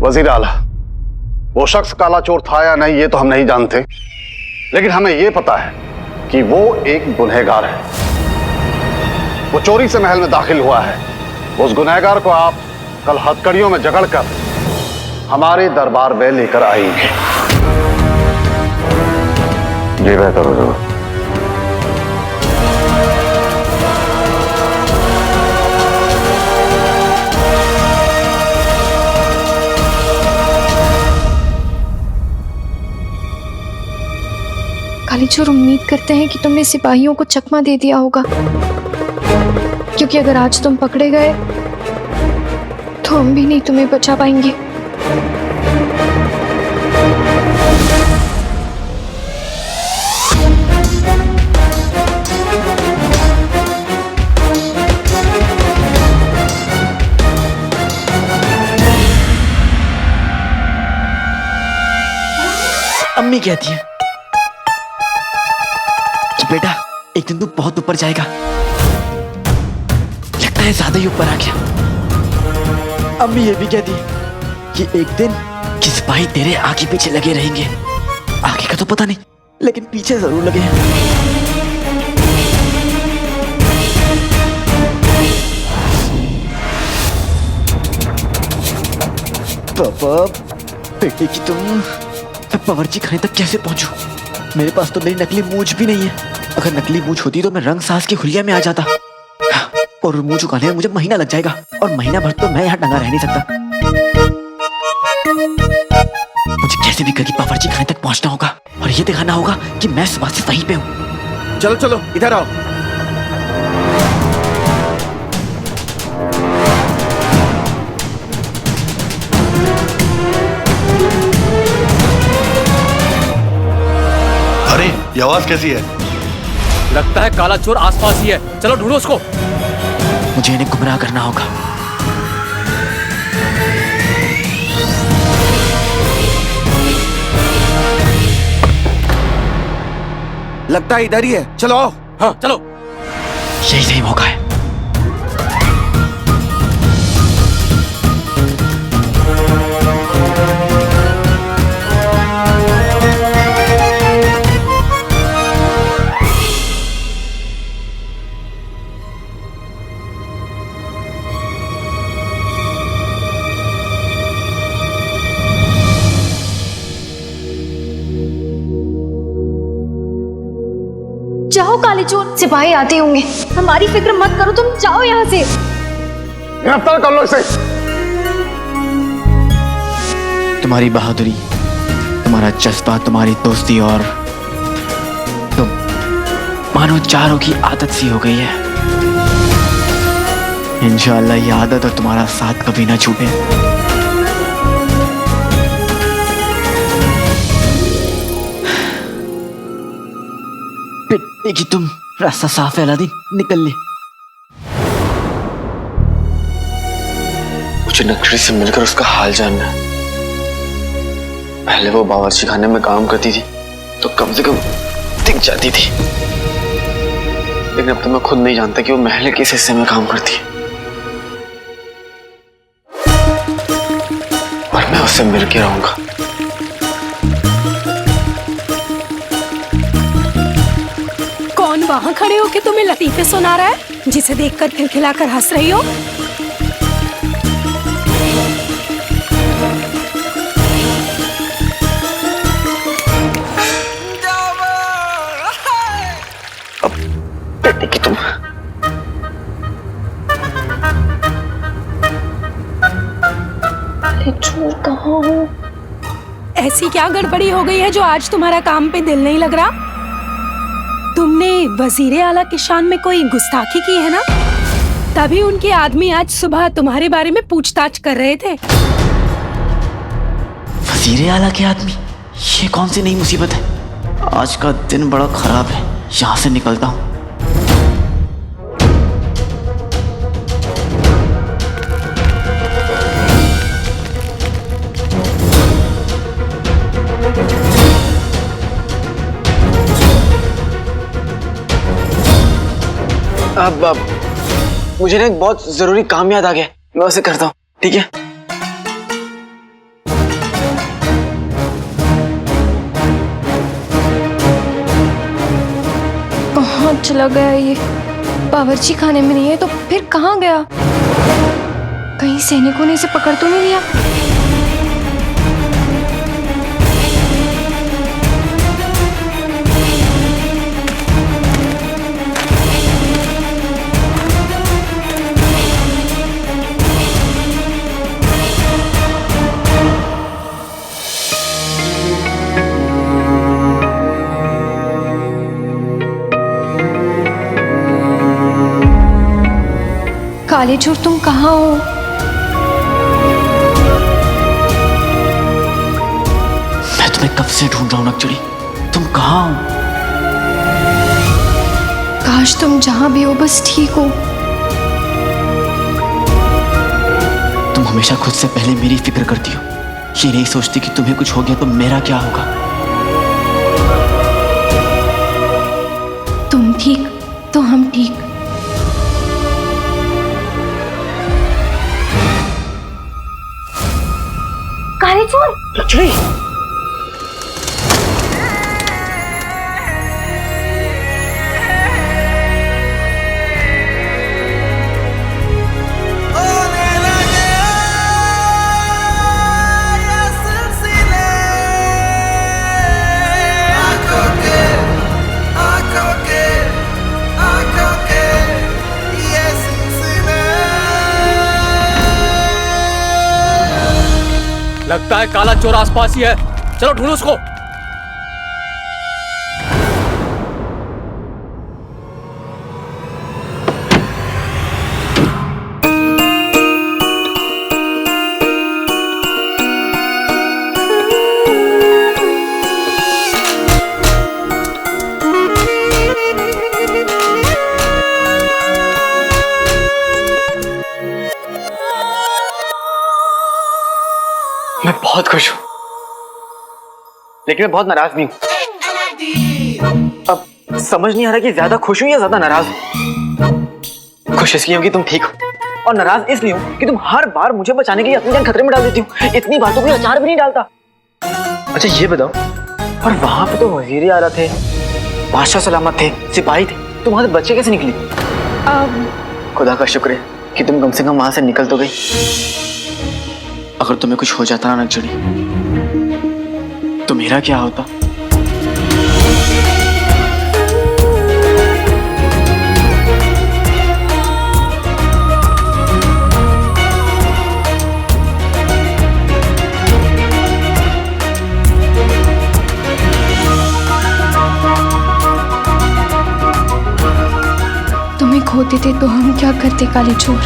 वजीर आला, वो शख्स काला चोर था या नहीं ये तो हम नहीं जानते, लेकिन हमें ये पता है कि वो एक गुनहगार है। वो चोरी से महल में दाखिल हुआ है। उस गुनहगार को आप कल हथकड़ियों में जकड़कर हमारे दरबार में लेकर आएंगे। जी बेहतर हो। काली चोर उम्मीद करते हैं कि तुमने सिपाहियों को चकमा दे दिया होगा, क्योंकि अगर आज तुम पकड़े गए तो हम भी नहीं तुम्हें बचा पाएंगे। अम्मी कहती है कि बेटा एक दिन तू बहुत ऊपर जाएगा। लगता है ज्यादा ही ऊपर आ गया। अम्मी ये भी कहती है कि एक दिन कि सिपाही तेरे आगे पीछे लगे रहेंगे। आगे का तो पता नहीं, लेकिन पीछे जरूर लगे हैं। पापा, बेटे की तुम बावर्ची खाने तक कैसे पहुंचू? मेरे पास तो मेरी नकली मूंछ भी नहीं है। अगर नकली मूंछ होती तो मैं रंग सास की खुलिया में आ जाता, और मुंह चुकाने में मुझे महीना लग जाएगा, और महीना भर तो मैं यहाँ टंगा रह नहीं सकता। मुझे कैसे भी करके बावर्ची खाने तक पहुंचना होगा और ये दिखाना होगा कि मैं सुबह से वहीं पे हूँ। चलो चलो इधर आओ। अरे ये आवाज कैसी है? लगता है काला चोर आसपास ही है। चलो ढूंढो उसको। मुझे इन्हें गुमराह करना होगा। लगता है इधर ही है, चलो आओ। हाँ चलो। यही सही मौका है। जाओ काले चोर, सिपाही आते होंगे। हमारी फिक्र मत करो, तुम जाओ यहाँ से। गिरफ्तार कर लो इसे। तुम्हारी बहादुरी, तुम्हारा जज्बा, तुम्हारी दोस्ती और तुम मानो चारों की आदत सी हो गई है। इंशाअल्लाह ये आदत और तुम्हारा साथ कभी ना छूटे। पिट्टी की तुम, रास्ता साफ है अलादीन, निकल ले। मुझे नकड़ी से मिलकर उसका हाल जानना है। पहले वो बावर्ची खाने में काम करती थी तो कम से कम दिख जाती थी, लेकिन अब तो मैं खुद नहीं जानता कि वो महल के किस हिस्से में काम करती है। और मैं उससे मिल के रहूंगा। कौन वहां खड़े होके तुम्हें लतीफे सुना रहा है, जिसे देखकर खिलखिलाकर हंस रही हो? कि तुम चोर कहाँ हो? ऐसी क्या गड़बड़ी हो गई है जो आज तुम्हारा काम पे दिल नहीं लग रहा? तुमने वजीरे आला की शान में कोई गुस्ताखी की है ना? तभी उनके आदमी आज सुबह तुम्हारे बारे में पूछताछ कर रहे थे। वजीरे आला के आदमी, ये कौन सी नई मुसीबत है? आज का दिन बड़ा खराब है, यहाँ से निकलता हूँ। अब मुझे ना एक बहुत जरूरी काम याद आ गया, मैं उसे करता हूँ, ठीक है? चला गया ये? बावर्ची खाने में नहीं है तो फिर कहाँ गया? कहीं सैनिकों ने इसे पकड़ तो नहीं लिया? काले चोर, तुम कहाँ हो? मैं तुम्हें कब से ढूंढ रहा हूं नकचड़ी, तुम कहाँ हो? काश तुम जहां भी हो बस ठीक हो। तुम हमेशा खुद से पहले मेरी फिक्र करती हो, ये नहीं सोचती कि तुम्हें कुछ हो गया तो मेरा क्या होगा। तुम ठीक तो हम ठीक। काले चोर, नकचड़ी, लगता है काला चोर आसपास ही है, चलो ढूंढो उसको। मैं बहुत खुश हूं, लेकिन मैं बहुत नाराज भी हूं। अब समझ नहीं आ रहा कि ज्यादा खुश हूं या ज्यादा नाराज हूं। खुश इसलिए हूं कि तुम ठीक हो, और नाराज इसलिए हूं कि तुम हर बार मुझे बचाने के लिए अपनी जान खतरे में डाल देती हो। इतनी बार तो कोई अचार भी नहीं डालता। अच्छा ये बताओ, और वहां पे तो वजीर आला थे, बादशाह सलामत थे, सिपाही थे, तुम्हारे बच्चे कैसे निकली? खुदा का शुक्र है कि तुम कम से कम वहां से निकल तो गई। अगर तुम्हें कुछ हो जाता ना नकचड़ी, तो मेरा क्या होता? तुम्हें खोते थे तो हम क्या करते काले चोर?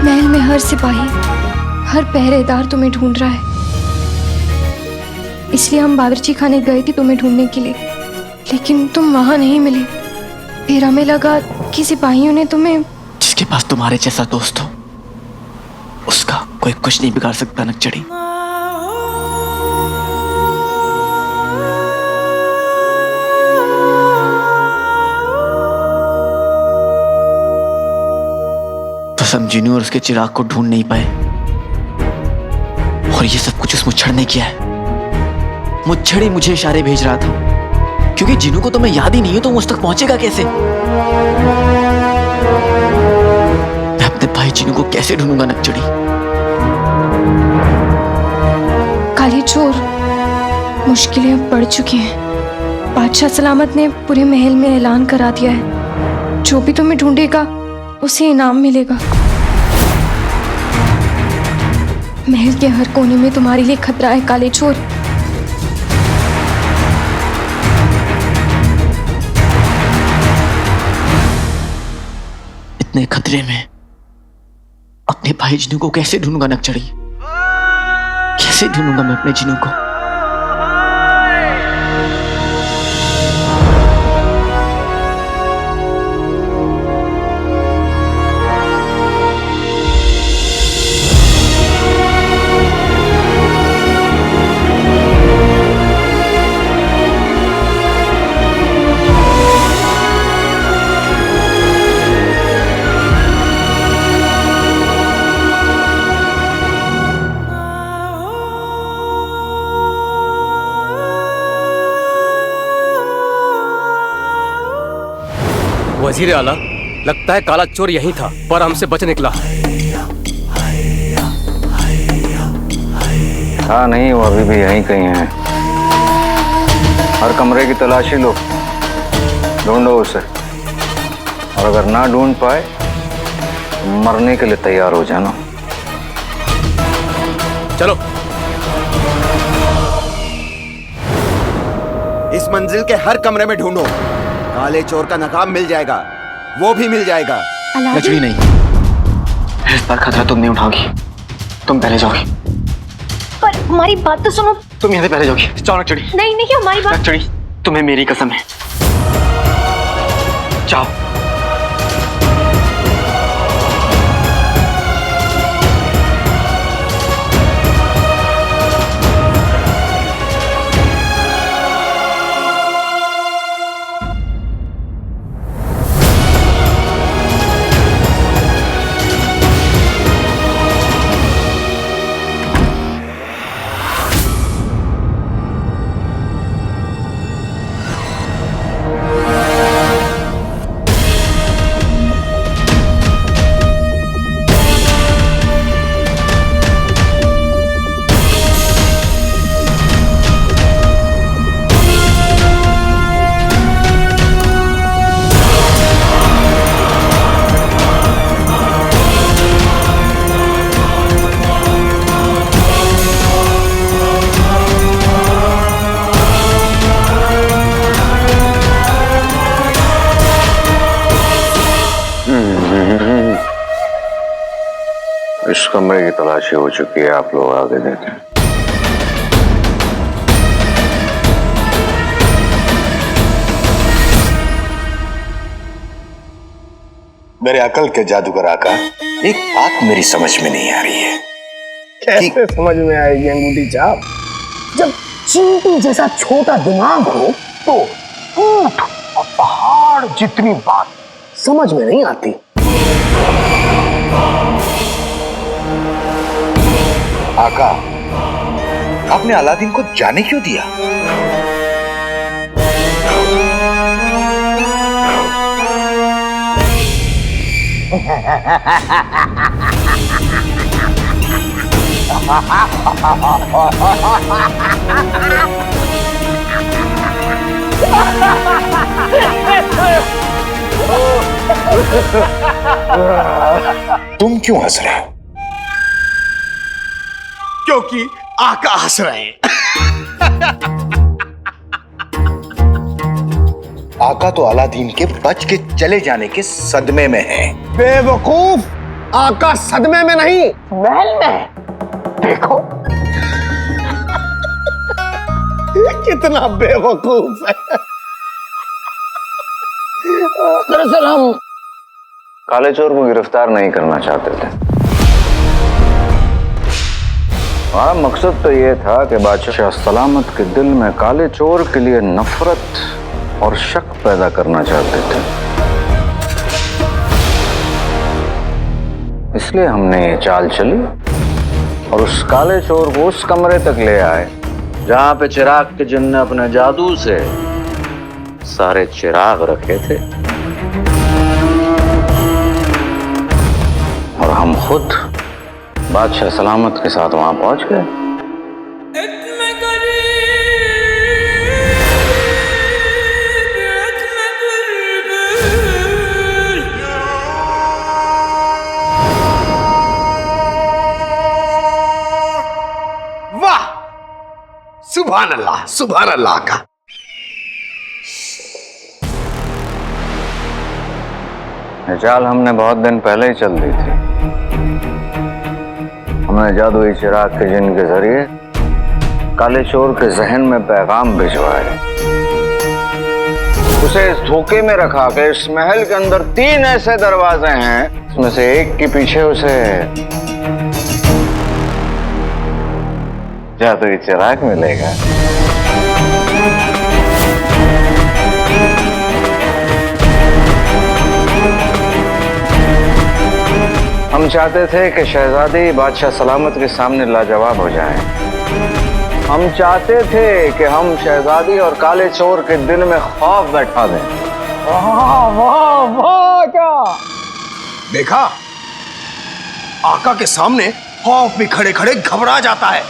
महल में हर सिपाही, हर पहरेदार तुम्हें ढूंढ रहा है। इसलिए हम बावर्ची खाने गए थे तुम्हें ढूंढने के लिए, लेकिन तुम वहां नहीं मिले। फिर हमें लगा कि सिपाहियों ने तुम्हें। जिसके पास तुम्हारे जैसा दोस्त हो, उसका कोई कुछ नहीं बिगाड़ सकता नकचड़ी। तो समझिनू और उसके चिराग को ढूंढ नहीं पाए, और ये सब कुछ उस मुच्छड़ ने किया है। मुच्छड़ ही मुझे इशारे भेज रहा था, क्योंकि जिनू को तुम्हें याद ही नहीं है तो मुझ तक पहुंचेगा कैसे? मैं अपने भाई जिनू को कैसे ढूंढूंगा नकचड़ी? काले चोर, मुश्किलें अब बढ़ चुकी हैं। बादशाह सलामत ने पूरे महल में ऐलान करा दिया है, जो भी तुम्हें ढूंढेगा उसे इनाम मिलेगा। महल के हर कोने में तुम्हारे लिए खतरा है काले चोर। इतने खतरे में अपने भाई जिनू को कैसे ढूंढूंगा नकचड़ी? कैसे ढूंढूंगा मैं अपने जिनू को? वजीर आला, लगता है काला चोर यहीं था पर हमसे बच निकला। हाँ नहीं, वो अभी भी यहीं कहीं है। हर कमरे की तलाशी लो, ढूंढो उसे, और अगर ना ढूंढ पाए तो मरने के लिए तैयार हो जाना। चलो। इस मंजिल के हर कमरे में ढूंढो, काले चोर का नकाब मिल जाएगा, वो भी मिल जाएगा। लक्ष्मी नहीं। इस बार खतरा तुम नहीं उठाओगी, तुम पहले जाओगी। पर हमारी बात तो सुनो। तुम यहाँ से पहले जाओगी। जाओ नक्चड़ी। नहीं नहीं, हमारी बात। नक्चड़ी, तुम्हें मेरी कसम है, जाओ। इस कमरे की तलाशी हो चुकी है, आप लोग आगे देखें। मेरे अकल के जादूगर आका, एक बात मेरी समझ में नहीं आ रही है। कैसे समझ में आएगी अंगूठी छाप? जब चींटी जैसा छोटा दिमाग हो तो ऊंट और पहाड़ जितनी बात समझ में नहीं आती। आका, आपने अलादीन को जाने क्यों दिया? तुम क्यों हंस रहे हो? क्योंकि आका हंस रहे हैं। आका तो अलादीन के बच के चले जाने के सदमे में है। बेवकूफ, आका सदमे में नहीं, महल में है। देखो कितना बेवकूफ है। दरअसल हम काले चोर को गिरफ्तार नहीं करना चाहते थे। हमारा मकसद तो ये था कि बादशाह सलामत के दिल में काले चोर के लिए नफरत और शक पैदा करना चाहते थे। इसलिए हमने ये चाल चली और उस काले चोर को उस कमरे तक ले आए जहां पे चिराग के जिन ने अपने जादू से सारे चिराग रखे थे, और हम खुद बादशाह सलामत के साथ वहां पहुंच गए। वाह, सुभान अल्लाह, सुभान अल्लाह का। ये चाल हमने बहुत दिन पहले ही चल दी थी। हमने जादुई चिराग के जिन के जरिए काले चोर के जहन में पैगाम भिजवाए, उसे इस धोखे में रखा कि इस महल के अंदर 3 ऐसे दरवाजे हैं, उसमें से एक के पीछे उसे जादुई चिराग मिलेगा। हम चाहते थे कि शहजादी बादशाह सलामत के सामने लाजवाब हो जाएं। हम चाहते थे कि हम शहजादी और काले चोर के दिल में खौफ बैठा दें। वाह वाह वाह, क्या देखा? आका के सामने खौफ भी खड़े खड़े घबरा जाता है,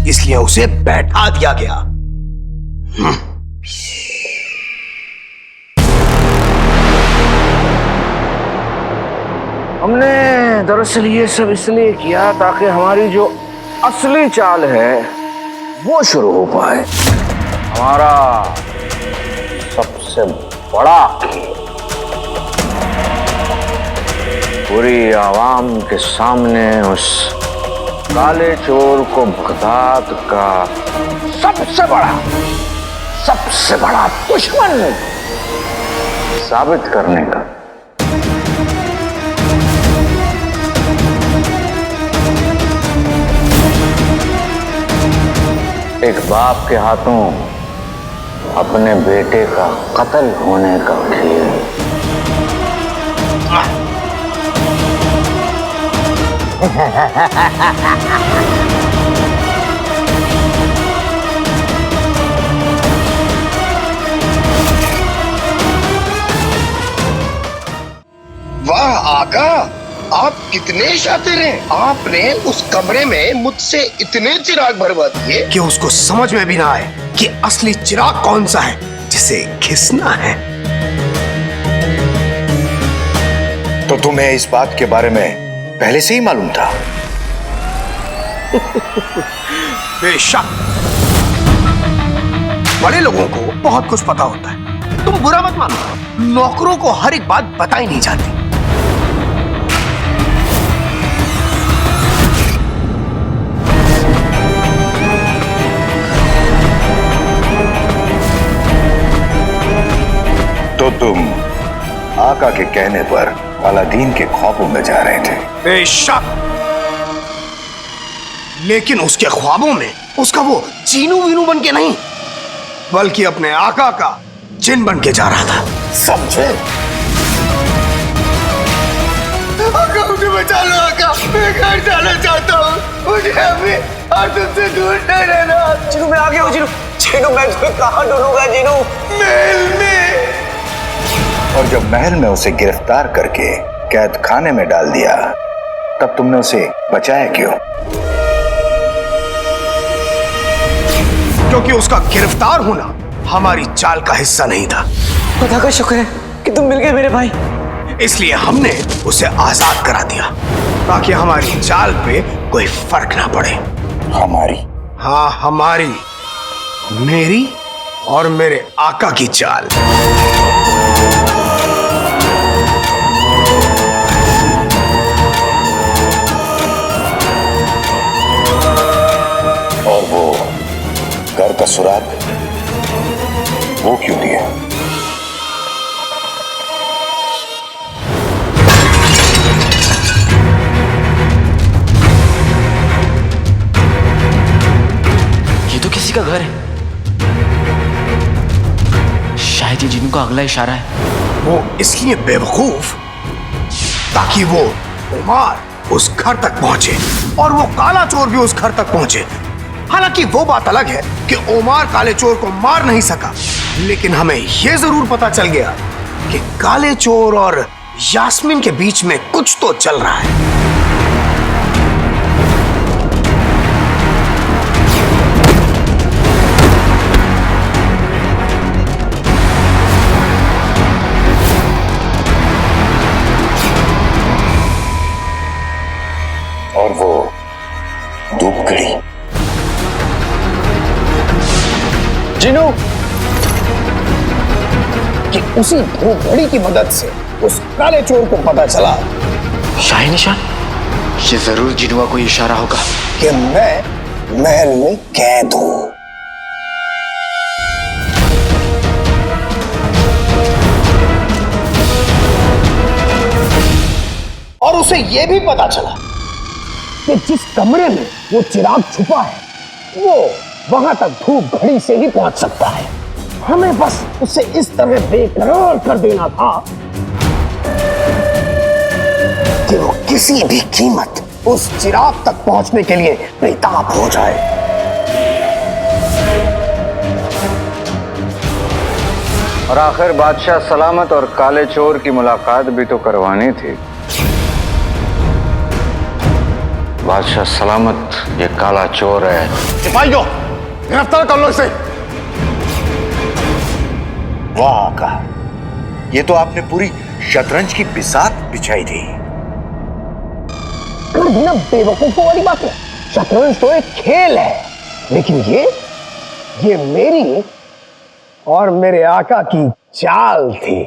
इसलिए उसे बैठा दिया गया। हमने दरअसल ये सब इसलिए किया ताकि हमारी जो असली चाल है वो शुरू हो पाए। हमारा सबसे बड़ा खेल पूरी आवाम के सामने उस काले चोर को बगदाद का सबसे बड़ा दुश्मन साबित करने का। एक बाप के हाथों अपने बेटे का कत्ल होने का खेल। वाह आका, आप कितने शातिर हैं। आपने उस कमरे में मुझसे इतने चिराग भरवा दिए कि उसको समझ में भी ना आए कि असली चिराग कौन सा है जिसे घिसना है। तो तुम्हें इस बात के बारे में पहले से ही मालूम था? बेशक, बड़े लोगों को बहुत कुछ पता होता है। तुम बुरा मत मानो, नौकरों को हर एक बात बताई नहीं जाती। तो तुम आका के कहने पर अलादीन के ख्वाबों में जा रहे थे? बेशक, लेकिन उसके ख्वाबों में उसका वो चीनू वीनू बन के नहीं, बल्कि अपने आका का जिन बन के जा रहा था। समझे? आका, मुझे बचा लो आका, मैं घर जाना चाहता हूँ। मुझे अभी और तुमसे दूर नहीं रहना। जीनू, मैं आ गया हूँ। जीनू, मैं तुम्हें कहाँ ढूंढूंगा जीनू? महल में। और जब महल में उसे गिरफ्तार करके कैद खाने में डाल दिया, तब तुमने उसे बचाया क्यों? क्योंकि उसका गिरफ्तार होना हमारी चाल का हिस्सा नहीं था। खुदा का शुक्र है कि तुम मिल गए मेरे भाई। इसलिए हमने उसे आजाद करा दिया ताकि हमारी चाल पे कोई फर्क ना पड़े। हमारी? हाँ, हमारी, मेरी और मेरे आका की चाल। और वो घर का सुराग, वो क्यों दिया? ये तो किसी का घर है। शायद ये जीनू का अगला इशारा है। वो इसलिए बेवकूफ ताकि वो उमार उस घर तक पहुंचे और वो काला चोर भी उस घर तक पहुंचे। हालांकि वो बात अलग है कि ओमार काले चोर को मार नहीं सका, लेकिन हमें यह जरूर पता चल गया कि काले चोर और यास्मीन के बीच में कुछ तो चल रहा है। और वो धूप घड़ी। जिनू, कि उसी धूप घड़ी की मदद से उस काले चोर को पता चला शाही निशान, ये जरूर जिनू का कोई इशारा होगा कि मैं महल में कैद हूं। और उसे यह भी पता चला कि जिस कमरे में वो चिराग छुपा है, वो वहां तक धूप घड़ी से ही पहुंच सकता है। हमें बस उसे इस तरह बेकरार कर देना था कि वो किसी भी कीमत उस चिराग तक पहुंचने के लिए बेताब हो जाए। और आखिर बादशाह सलामत और काले चोर की मुलाकात भी तो करवानी थी। बादशाह सलामत ये काला चोर है। सिपाहियों, गिरफ्तार कर लो इसे। वाह आका, ये तो आपने पूरी शतरंज की बिसात बिछाई थी। कर दी ना बेवकूफों वाली बातें। शतरंज तो एक खेल है, लेकिन ये मेरी और मेरे आका की चाल थी,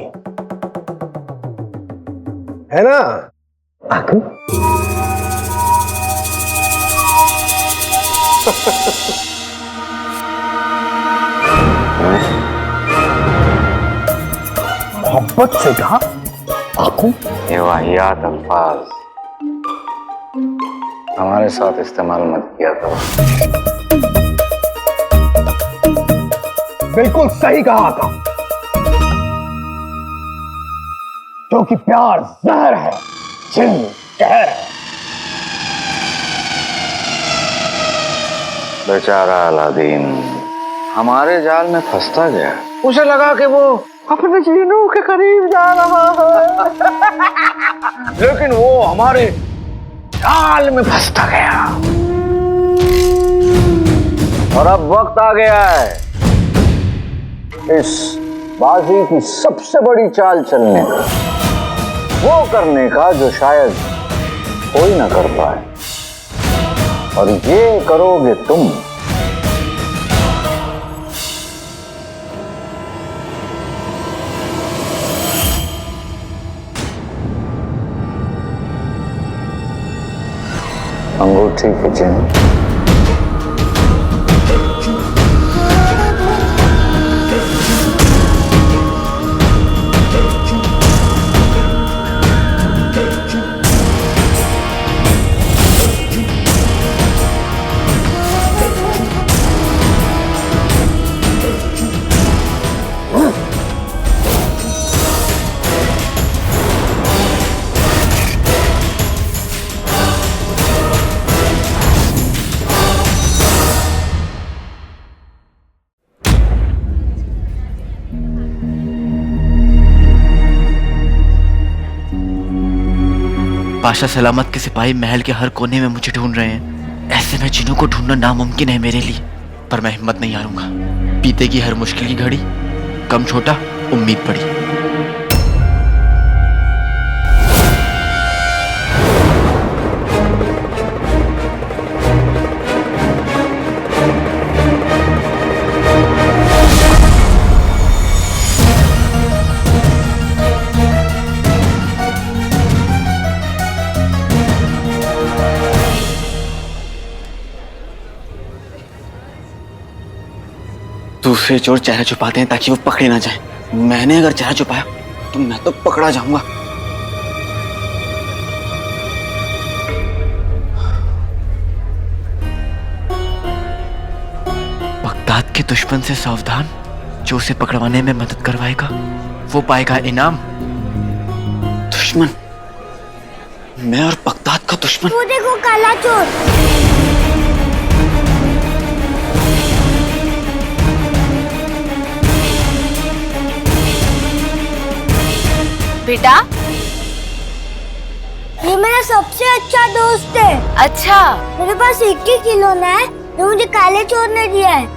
है ना आका? मोहब्बत से कहा आंखों। ये वाहियात अल्फाज हमारे साथ इस्तेमाल मत किया करो। बिल्कुल सही कहा था, क्योंकि प्यार जहर है, जिन कहर है। बेचारा अलादीन हमारे जाल में फंसता गया। उसे लगा कि वो अपने जीनों के करीब जा रहा है, लेकिन वो हमारे जाल में फंसता गया। और अब वक्त आ गया है इस बाजी की सबसे बड़ी चाल चलने का, वो करने का जो शायद कोई ना कर पाए, और ये करोगे तुम। अंगूठी की चिन्ह। बादशाह सलामत के सिपाही महल के हर कोने में मुझे ढूंढ रहे हैं। ऐसे में जिन्हों को ढूंढना नामुमकिन है मेरे लिए, पर मैं हिम्मत नहीं हारूंगा। बीते की हर मुश्किल की घड़ी कम छोटा उम्मीद पड़ी। दूसरे चोर चेहरा छुपाते हैं ताकि वो पकड़े ना जाए। मैंने अगर चेहरा छुपाया तो मैं तो पकड़ा जाऊंगा। बगदाद के दुश्मन से सावधान, जो उसे पकड़वाने में मदद करवाएगा वो पाएगा इनाम। दुश्मन, मैं और बगदाद का दुश्मन। वो देखो काला चोर। बेटा, ये मेरा सबसे अच्छा दोस्त है। अच्छा, मेरे पास एक ही खिलौना है जो मुझे काले चोर ने दिया है।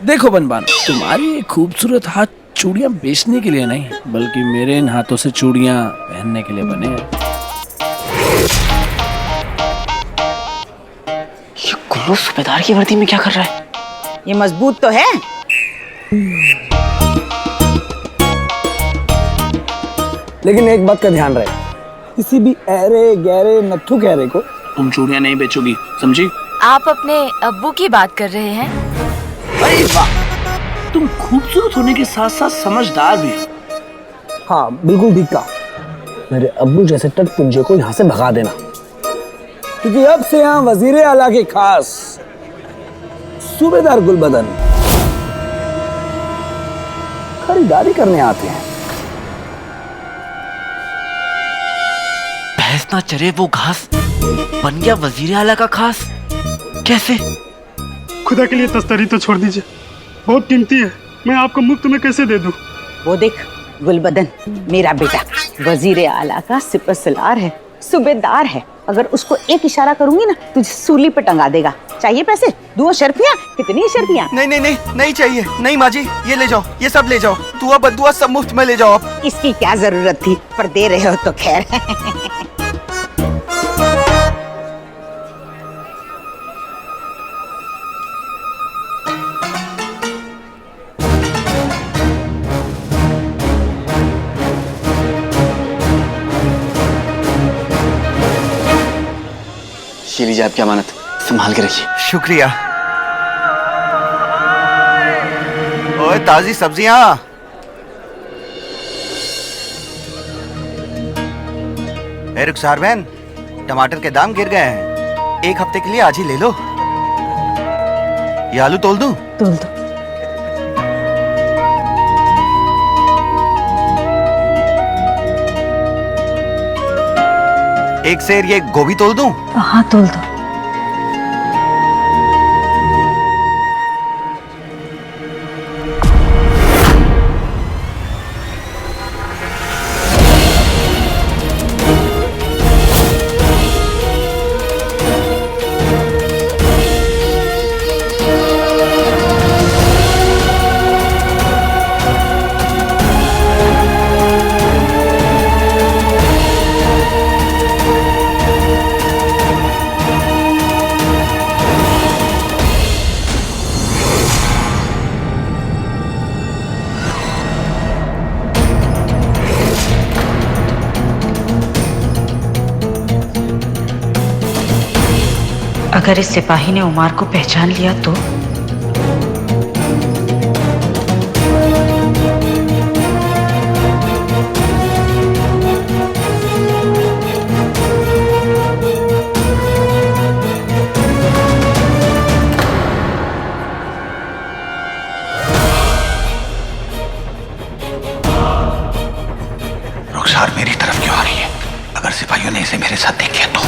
देखो बनबान, तुम्हारी खूबसूरत हाथ चूड़ियां बेचने के लिए नहीं, बल्कि मेरे इन हाथों से चूड़ियां पहनने के लिए बने हैं। ये गुल्लू सूबेदार की वर्दी में क्या कर रहा है? ये मजबूत तो है। लेकिन एक बात का ध्यान रहे, किसी भी ऐरे गहरे नत्थु कहरे को तुम चूड़ियां नहीं बेचोगी, समझी? आप अपने अब्बू की बात कर रहे हैं? अरे वाह, तुम खूबसूरत होने के साथ साथ समझदार भी हो। हाँ बिल्कुल ठीक कहा। मेरे अब्बू जैसे टटपुंजे को यहाँ से भगा देना, क्योंकि अब से यहाँ वजीर आला के खास सूबेदार गुलबदन खरीदारी करने आते हैं। भैंस ना चरे वो घास, बन गया वजीर आला का खास। कैसे? खुदा के लिए तस्तरी तो छोड़ दीजिए, बहुत कीमती है, मैं आपको मुफ्त में कैसे दे दूं? वो देख गुलबदन, मेरा बेटा वजीर आला का सिपहसालार है, सूबेदार है। अगर उसको एक इशारा करूंगी ना, तुझे सूली पे टंगा देगा। चाहिए पैसे? 2 शर्फियाँ? कितनी शर्फियाँ? नहीं नहीं नहीं नहीं चाहिए, नहीं माँ जी, ये ले जाओ, ये सब ले जाओ, दुआ बदुआ सब मुफ्त में ले जाओ आप। इसकी क्या जरूरत थी, पर दे रहे हो तो खैर। ये लीजिए आपकी अमानत, संभाल के रखिए। शुक्रिया। ओए ताजी सब्जियां। रुखसार बहन, टमाटर के दाम गिर गए हैं, 1 हफ्ते के लिए आज ही ले लो। ये आलू तोल दूं? तोल दो। एक सेर ये गोभी तोल दूं? हाँ तोल दो। अगर इस सिपाही ने उमार को पहचान लिया तो? रुखसार मेरी तरफ क्यों आ रही है? अगर सिपाहियों ने इसे मेरे साथ देख लिया तो?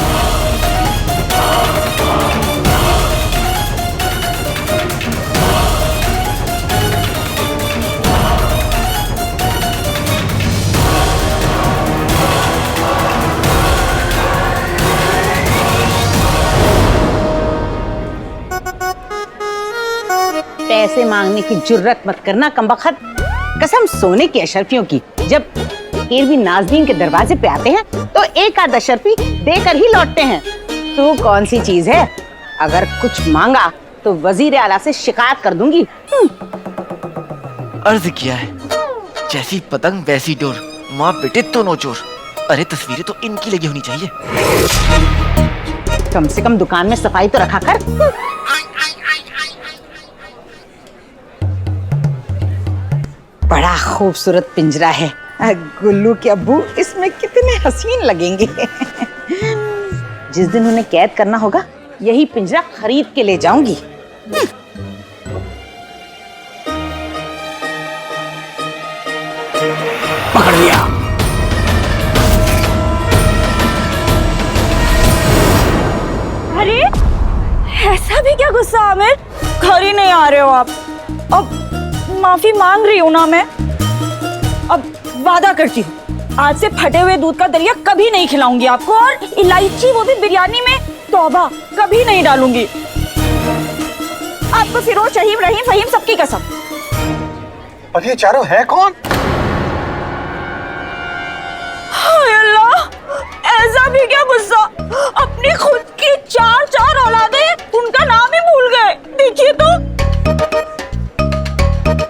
पैसे मांगने की जुर्रत मत करना कमबख्त। कसम सोने की अशरफियों की, जब भी नाज़रीन के दरवाजे पे आते हैं तो एक आध अशरफी देकर ही लौटते हैं। तू कौन सी चीज है? अगर कुछ मांगा तो वजीर आला से शिकायत कर दूंगी। अर्ज किया है, जैसी पतंग वैसी डोर, माँ बेटे दोनों चोर। अरे तस्वीरें तो इनकी लगी होनी चाहिए। कम से कम दुकान में सफाई तो रखा कर। बड़ा खूबसूरत पिंजरा है। गुल्लू के अब्बू इसमें कितने हसीन लगेंगे। जिस दिन उन्हें कैद करना होगा, यही पिंजरा खरीद के ले जाऊंगी। पकड़ लिया। अरे ऐसा भी क्या गुस्सा आमिर? घर ही नहीं आ रहे हो आप? अब माफी मांग रही हूँ ना मैं। अब वादा करती हूँ, आज से फटे हुए दूध का दलिया कभी नहीं खिलाऊंगी आपको, और इलायची वो भी बिरयानी में तौबा कभी नहीं डालूंगी। आपको फिरोज, शहीम, रहीम, फहीम सबकी कसम। और ये चारों है कौन? हाय अल्लाह, ऐसा भी क्या गुस्सा? अपनी खुद की 4 औलादें, उनका नाम ही भूल गए। देखिए तो,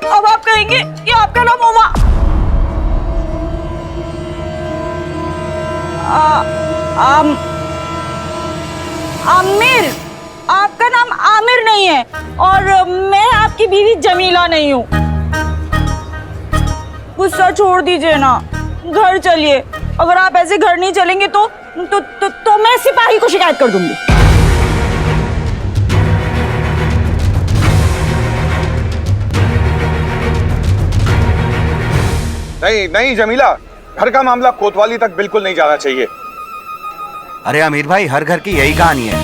अब आप कहेंगे कि आपका नाम उमा। आमिर, आपका नाम आमिर नहीं है, और मैं आपकी बीवी जमीला नहीं हूँ। गुस्सा छोड़ दीजिए ना, घर चलिए। अगर आप ऐसे घर नहीं चलेंगे तो मैं सिपाही को शिकायत कर दूंगी। नहीं नहीं जमीला, घर का मामला कोतवाली तक बिल्कुल नहीं जाना चाहिए। अरे अमीर भाई, हर घर की यही कहानी है।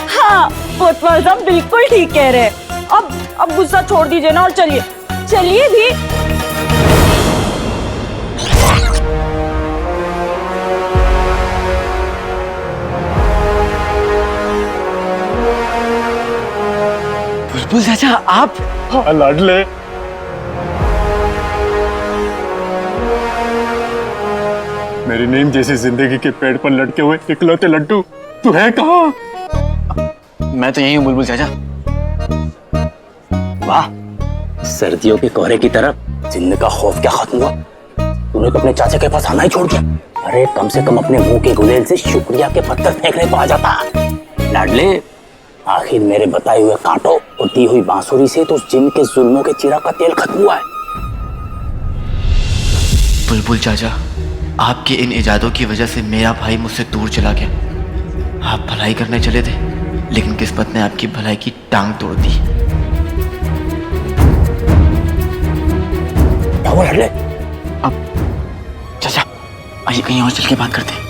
हाँ, कोतवाल साहब बिल्कुल ठीक कह रहे हैं। अब गुस्सा छोड़ दीजिए ना और चलिए चलिए भी। बुलबुल चाचा आप? हाँ लाडले, मेरी नीम जैसी जिंदगी के पेड़ पर लटके हुए इकलौते लड्डू, तू है कहाँ? मैं तो यही हूँ बुलबुल चाचा। वाह, सर्दियों के कोहरे की तरफ जिन्न का खौफ क्या खत्म हुआ? तूने तो अपने चाचा के पास आना ही छोड़ दिया। अरे कम से कम अपने मुंह के गुलेल से शुक्रिया के पत्थर फेंकने को आ जाता। लाडले, आखिर मेरे बताए हुए कांटों और दी हुई बांसुरी से तो उस जिन्न के जुल्मों के चिराग का तेल खत्म हुआ है। बुलबुल चाचा, आपके इन इजादों की वजह से मेरा भाई मुझसे दूर चला गया। आप भलाई करने चले थे, लेकिन किस्मत ने आपकी भलाई की टांग तोड़ दी। क्या हुआ लाडले? अब चाचा आइए कहीं और चल के बात करते हैं।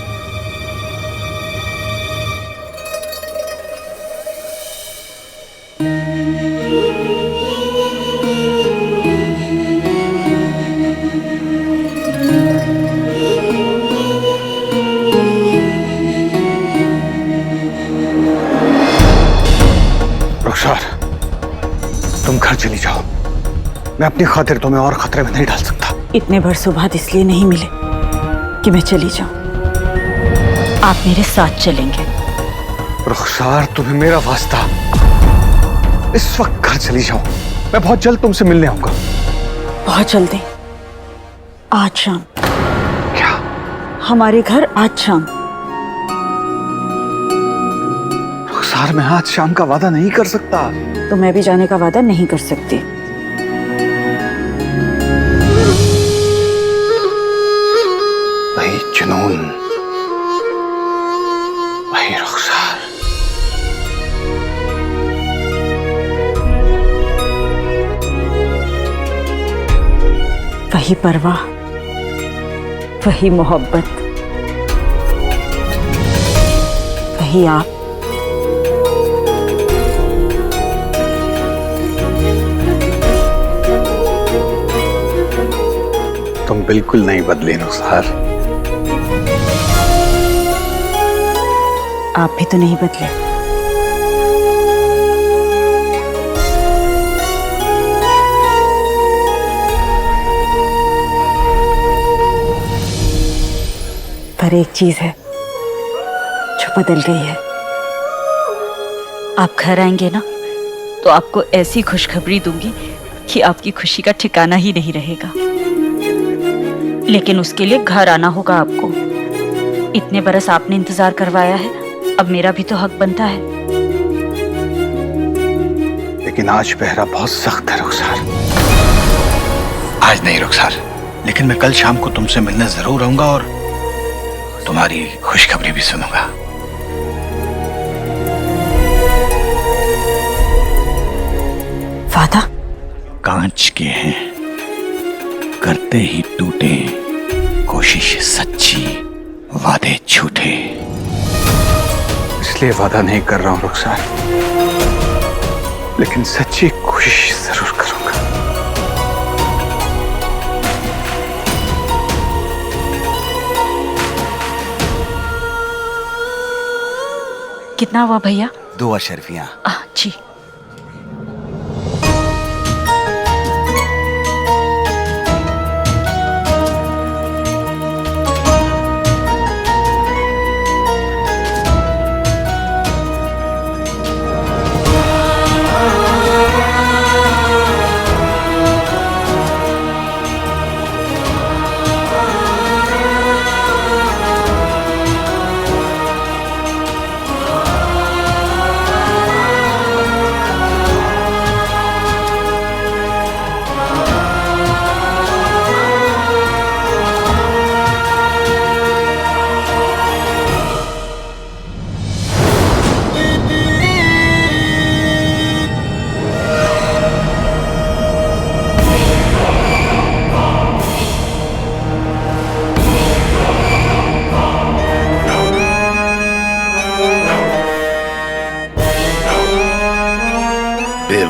रुखसार, तुम घर चली जाओ। मैं अपनी खातिर तुम्हें और खतरे में नहीं डाल सकता। इतने बरसों बाद इसलिए नहीं मिले कि मैं चली जाऊं। आप मेरे साथ चलेंगे। रुखसार, तुम्हें मेरा वास्ता, इस वक्त घर चली जाओ। मैं बहुत जल्द तुमसे मिलने आऊंगा। बहुत जल्दी? आज शाम? क्या? हमारे घर आज शाम? रुखसार, मैं आज शाम का वादा नहीं कर सकता। तो मैं भी जाने का वादा नहीं कर सकती। वही जुनून, वही रुखसार। वही परवाह, वही मोहब्बत, वही आप। तुम बिल्कुल नहीं बदले रुखसार। आप भी तो नहीं बदले। पर एक चीज है जो बदल गई है। आप घर आएंगे ना, तो आपको ऐसी खुशखबरी दूंगी कि आपकी खुशी का ठिकाना ही नहीं रहेगा। लेकिन उसके लिए घर आना होगा आपको। इतने बरस आपने इंतजार करवाया है, अब मेरा भी तो हक बनता है। लेकिन आज पहरा बहुत सख्त है रुखसार। आज नहीं रुखसार, लेकिन मैं कल शाम को तुमसे मिलने जरूर आऊंगा और तुम्हारी खुशखबरी भी सुनूंगा। वादा? कांच के हैं, करते ही टूटे, कोशिश सच्ची, वादे झूठे। इसलिए वादा नहीं कर रहा हूं रुखसार, लेकिन सच्ची कोशिश जरूर करूंगा। कितना हुआ भैया? 2 अशरफियां। जी।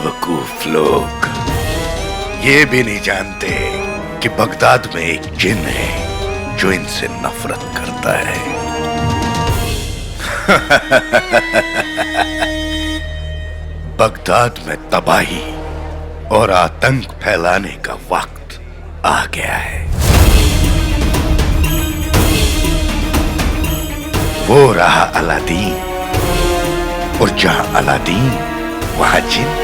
बेवकूफ लोग ये भी नहीं जानते कि बगदाद में एक जिन है जो इनसे नफरत करता है। बगदाद में तबाही और आतंक फैलाने का वक्त आ गया है। वो रहा अलादीन, और जहां अलादीन वहां जिन।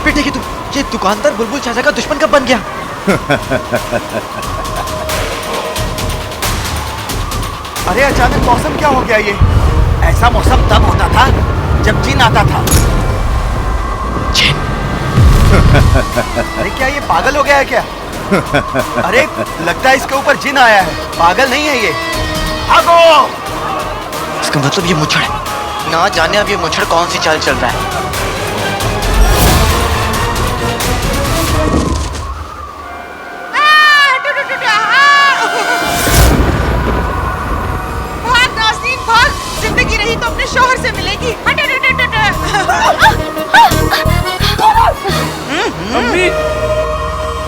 देखिए तुम, ये दुकानदार बुलबुल चाचा का दुश्मन कब बन गया? अरे अचानक मौसम क्या हो गया ये? ऐसा मौसम तब होता था जब जिन आता था। जिन? अरे क्या ये पागल हो गया है क्या? अरे लगता है इसके ऊपर जिन आया है, पागल नहीं है ये। भागो! इसका मतलब ये मुच्छड़ है। ना जाने अब ये मुच्छड़ कौन सी चाल चल रहा है। जिंदगी रही तो अपने शौहर से मिलेगी। अम्मी,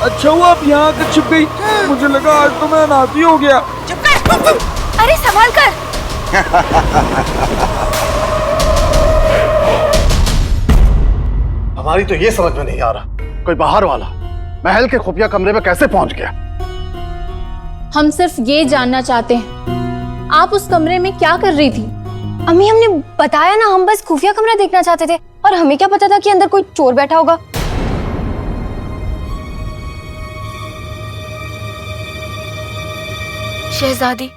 अच्छा हुआ आप यहाँ आकर छुप गई। मुझे लगा आज तो मैं अनाथी हो गया। चुप कर। अरे संभाल कर। हमारी तो ये समझ में नहीं आ रहा, कोई बाहर वाला महल के खुफिया कमरे में कैसे पहुंच गया। हम सिर्फ ये जानना चाहते हैं, आप उस कमरे में क्या कर रही थी? अम्मी, हमने बताया ना, हम बस खुफिया कमरा देखना चाहते थे, और हमें क्या पता था कि अंदर कोई चोर बैठा होगा। शहजादी,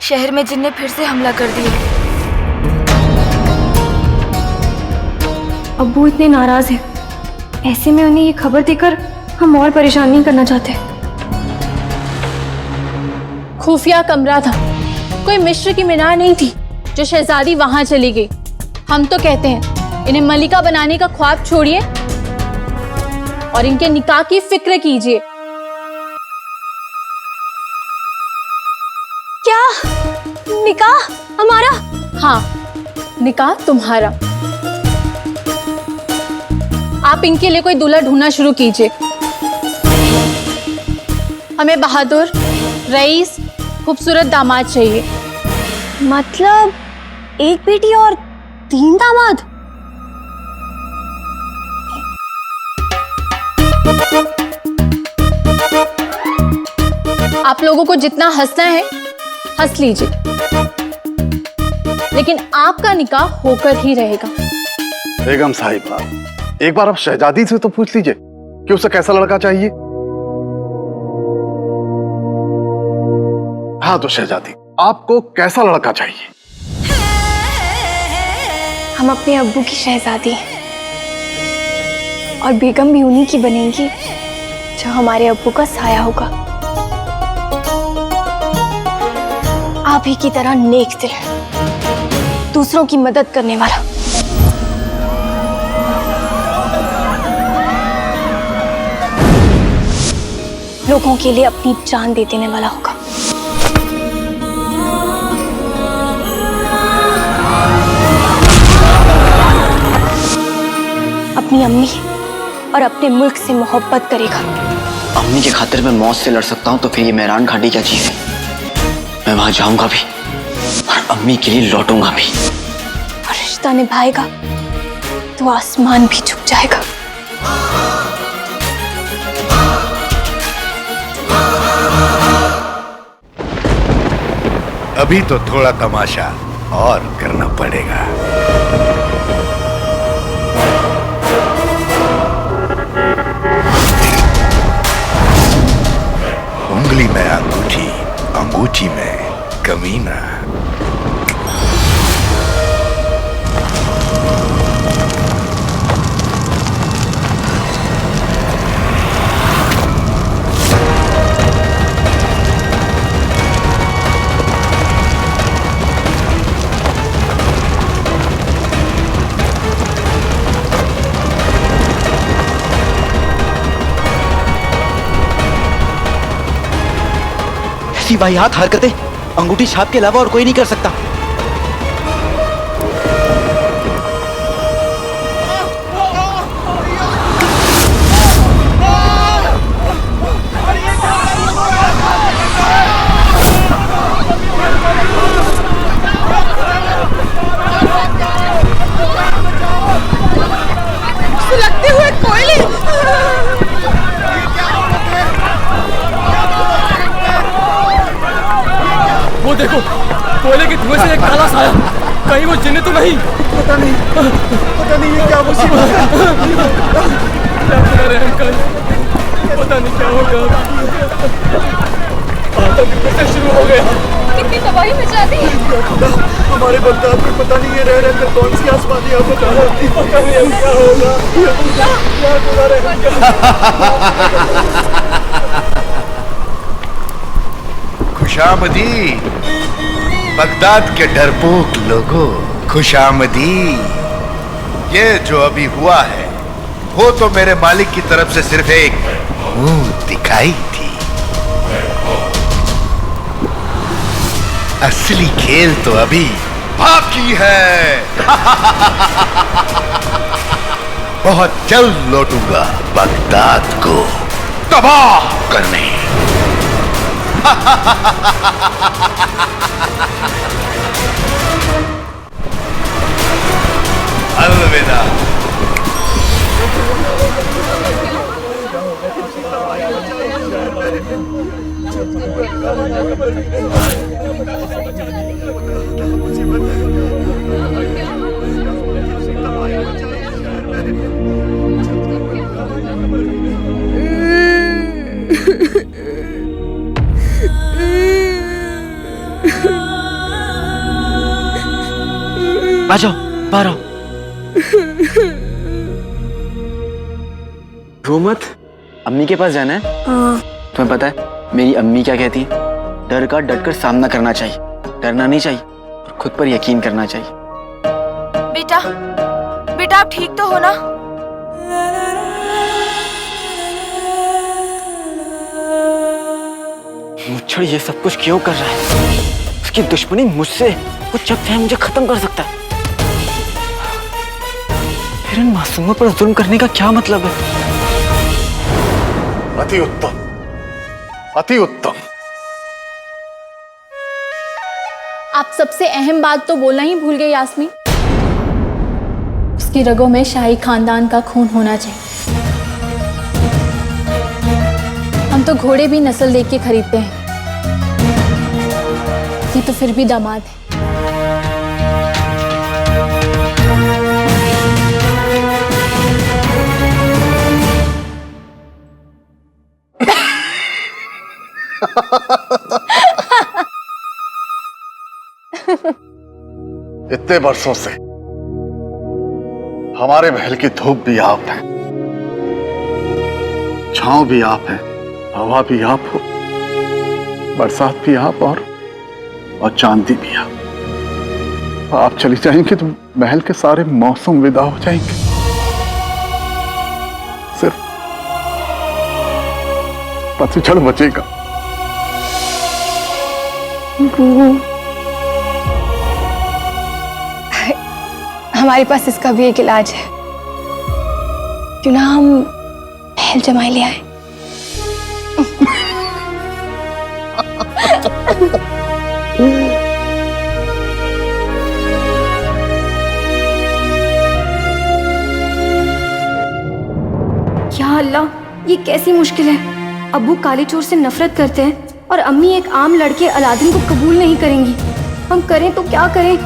शहर में जिन ने फिर से हमला कर दिया। अब्बू इतने नाराज हैं, ऐसे में उन्हें ये खबर देकर हम और परेशान नहीं करना चाहते। खुफिया कमरा था, कोई मिस्र की मीनार नहीं थी जो शहजादी वहां चली गई। हम तो कहते हैं इन्हें मलिका बनाने का ख्वाब छोड़िए और इनके निकाह की फिक्र कीजिए। क्या निकाह हमारा? हाँ, निकाह तुम्हारा। आप इनके लिए कोई दूल्हा ढूंढना शुरू कीजिए। हमें बहादुर, रईस, खूबसूरत दामाद चाहिए। मतलब एक बेटी और 3 दामाद? आप लोगों को जितना हंसना है हंस लीजिए, लेकिन आपका निकाह होकर ही रहेगा। बेगम साहिबा, एक बार आप शहजादी से तो पूछ लीजिए कि उसे कैसा लड़का चाहिए। हाँ तो शहजादी, आपको कैसा लड़का चाहिए? हम अपने अब्बू की शहजादी हैं, और बेगम भी उन्हीं की बनेगी जो हमारे अब्बू का साया होगा। आप ही की तरह नेक दिल, दूसरों की मदद करने वाला। लोगों के लिए अपनी जान दे देने वाला होगा। अपनी अम्मी और अपने मुल्क से मोहब्बत करेगा। अम्मी की खातिर मैं मौत से लड़ सकता हूँ, तो फिर ये मेहरान घाटी क्या चीज है? मैं वहां जाऊंगा भी और अम्मी के लिए लौटूंगा भी। और रिश्ता निभाएगा तो आसमान भी झुक जाएगा। अभी तो थोड़ा तमाशा और करना पड़ेगा। उंगली में अंगूठी, अंगूठी में कमीना। ऐसी वाहियात हरकतें अंगूठी छाप के अलावा और कोई नहीं कर सकता। सुलगते हुए कोयले। वो देखो, कोयले के धुएं से एक काला साया। कहीं वो जिन्न तो नहीं? पता नहीं ये क्या मुसीबत है। क्या करा रहे अंकल? पता नहीं क्या होगा। आतंक फिर से शुरू हो गया। कितनी तबाही मचा दी। हमारे बगदाद में पता नहीं ये रह रहे कौन सी आसमानी आफत आ रही है। पता नहीं अब क्या होगा। क्या करा रहे अंकल? खुशामदी बगदाद के डरपोक लोगों, खुशामदी। ये जो अभी हुआ है वो तो मेरे मालिक की तरफ से सिर्फ एक मुंह दिखाई थी। असली खेल तो अभी बाकी है। बहुत जल्द लौटूंगा बगदाद को तबाह करने। अलविदा। आ जाओ, बाहर आओ। रो मत। अम्मी के पास जाना है? तुम्हें पता है मेरी अम्मी क्या कहती है? डर का डटकर सामना करना चाहिए, डरना नहीं चाहिए और खुद पर यकीन करना चाहिए। बेटा, बेटा आप ठीक तो हो ना? मुच्छड़ ये सब कुछ क्यों कर रहा है? उसकी दुश्मनी मुझसे कुछ जब चाहे मुझे खत्म कर सकता है। फिर इन मासूमों पर जुल्म करने का क्या मतलब है? अति उत्तम, अति उत्तम। आप सबसे अहम बात तो बोलना ही भूल गए यास्मीन। उसकी रगों में शाही खानदान का खून होना चाहिए। हम तो घोड़े भी नस्ल देख के खरीदते हैं, ये तो फिर भी दामाद है। इतने वर्षों से हमारे महल की धूप भी आप है, छांव भी आप है, हवा भी आप हो, बरसात भी आप और चांदी भी आप चली जाएंगे तो महल के सारे मौसम विदा हो जाएंगे। सिर्फ पतझड़ बचेगा। हमारे पास इसका भी एक इलाज है। क्यों ना हम महल जमाई ले आए? या अल्लाह, ये कैसी मुश्किल है। अब्बू काले चोर से नफरत करते हैं और अम्मी एक आम लड़के अलादीन को कबूल नहीं करेंगी। हम करें तो क्या करें?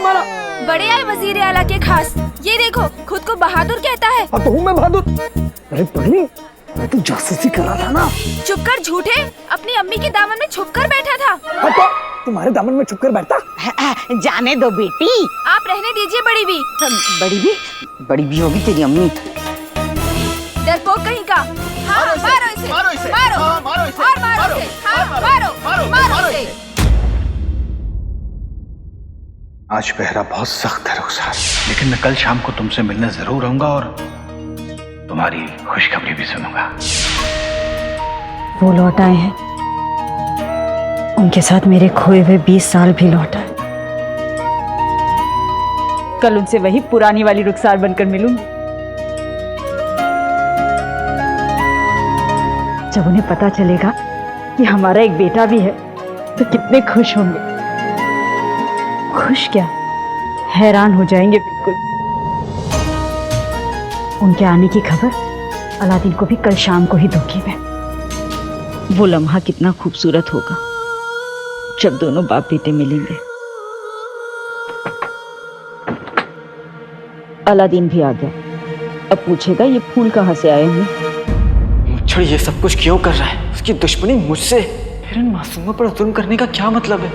हमारा? बड़े आए वजीर आला के खास, ये देखो खुद को बहादुर कहता है। अब तो हूँ मैं बहादुर। अरे पगली, तू जासूसी कर रहा था ना? चुप कर झूठे, अपनी अम्मी के दामन में छुप कर बैठा था। हाँ तो तुम्हारे दामन में छुप कर बैठता? जाने दो बेटी। आप रहने दीजिए बड़ी भी। बड़ी भी होगी तेरी अम्मी। डरपोक कहीं का। हाँ, मारो इसे, मारो इसे, मारो, मारो इसे, और मारो इसे, हाँ, मारो इसे। आज पहरा बहुत सख्त है रुखसार, लेकिन मैं कल शाम को तुमसे मिलने जरूर आऊंगा और तुम्हारी खुशखबरी भी सुनूंगा। वो लौट आए हैं, उनके साथ मेरे खोए हुए 20 साल भी लौट आए। कल उनसे वही पुरानी वाली रुखसार बनकर मिलूंगी। जब उन्हें पता चलेगा कि हमारा एक बेटा भी है तो कितने खुश होंगे। खुश क्या, हैरान हो जाएंगे बिल्कुल। उनके आने की खबर अलादीन को भी कल शाम को ही दूंगी मैं। वो लम्हा कितना खूबसूरत होगा जब दोनों बाप बेटे मिलेंगे। अलादीन भी आ गया, अब पूछेगा ये फूल कहाँ से आए हैं। मुच्छड़ ये सब कुछ क्यों कर रहा है? उसकी दुश्मनी मुझसे, फिर इन मासूमों पर जुल्म करने का क्या मतलब है?